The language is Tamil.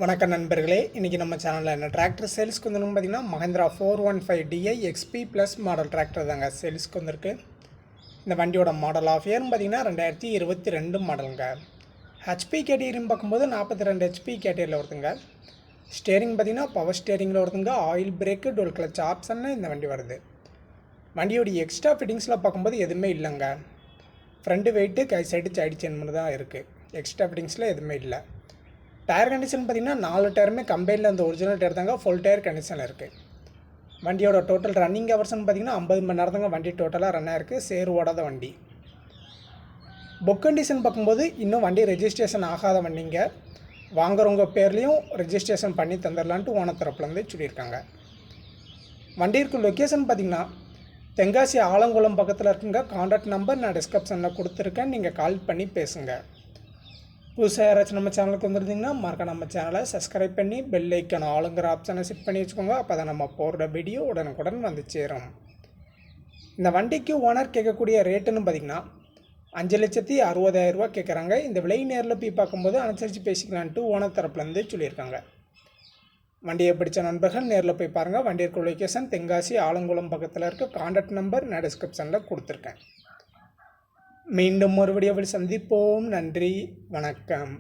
வணக்கம் நண்பர்களே, இன்றைக்கி நம்ம சேனலில் என்ன டிராக்டர் சேல்ஸ்க்கு வந்துன்னு பார்த்தீங்கன்னா Mahindra 415DI XP plus model tractor தாங்க சேல்ஸ்க்கு வந்திருக்கு. இந்த வண்டியோட மாடல் ஆஃப் இயர்னு பார்த்தீங்கன்னா 2022 மாடலுங்க. ஹெச்பி கேட்டகரின்னு பார்க்கும்போது 42 ஹெச்பி கேட்டகரியில் வருதுங்க. ஸ்டேரிங் பார்த்தீங்கன்னா பவர் ஸ்டேரிங்கில் வருதுங்க. ஆயில் பிரேக்கு டோல் கிளச் ஆப்ஷன்னு இந்த வண்டி வருது. வண்டியோடைய எக்ஸ்ட்ரா ஃபிட்டிங்ஸில் பார்க்கும்போது எதுவுமே இல்லைங்க. ஃப்ரண்ட் வெயிட்டு கை சைடு சைடு செயின் மட்டும் தான் இருக்குது. எக்ஸ்ட்ரா ஃபிட்டிங்ஸில் எதுவுமே இல்லை. டயர் கண்டிஷன் பார்த்திங்கன்னா 4 டயருமே கம்பெனியில் அந்த ஒரிஜினல் டயர் தாங்க ஃபுல் டயர் கண்டிஷனில் இருக்குது. வண்டியோட டோட்டல் ரன்னிங் ஹவர்ஸ்னு பார்த்திங்கன்னா 50 மணி நேரம் தாங்க வண்டி டோட்டலாக ரன் ஆகிருக்கு. சேர் ஓடாத வண்டி. புக் கண்டிஷன் பார்க்கும்போது இன்னும் வண்டி ரெஜிஸ்ட்ரேஷன் ஆகாத வண்டிங்க. வாங்குறவங்க பேர்லேயும் ரெஜிஸ்ட்ரேஷன் பண்ணி தந்துடலான்ட்டு ஓனர் தரப்புலேருந்து சொல்லியிருக்காங்க. வண்டி இருக்க லொக்கேஷன் பார்த்திங்கன்னா தென்காசி ஆலங்குளம் பக்கத்தில் இருக்குங்க. கான்டாக்ட் நம்பர் நான் டிஸ்கிரிப்ஷனில் கொடுத்துருக்கேன், நீங்கள் கால் பண்ணி பேசுங்க. புதுசாக யாராச்சும் நம்ம சேனலுக்கு வந்துருந்தீங்கன்னா மறக்க நம்ம சேனலை சப்ஸ்கிரைப் பண்ணி பெல் ஐக்கான் ஆளுங்கிற ஆப்ஷனை செட் பண்ணி வச்சுக்கோங்க. அப்போ தான் நம்ம போடுற வீடியோ உடனுக்குடன் வந்து சேரும். இந்த வண்டிக்கு ஓனர் கேட்கக்கூடிய ரேட்டுன்னு பார்த்திங்கன்னா 5,60,000 ரூபா கேட்குறாங்க. இந்த விலை நேரில் போய் பார்க்கும்போது அனுசரித்து பேசிக்கலான்ட்டு ஓனர் தரப்புலேருந்து சொல்லியிருக்காங்க. வண்டியை பிடிச்ச நண்பர்கள் நேரில் போய் பாருங்கள். வண்டி இருக்க லொக்கேஷன் தென்காசி ஆலங்குளம் பக்கத்தில் இருக்க. கான்டாக்ட் நம்பர் நான் டிஸ்கிரிப்ஷனில் கொடுத்துருக்கேன். மீண்டும் ஒரு வீடியோவில் சந்திப்போம். நன்றி, வணக்கம்.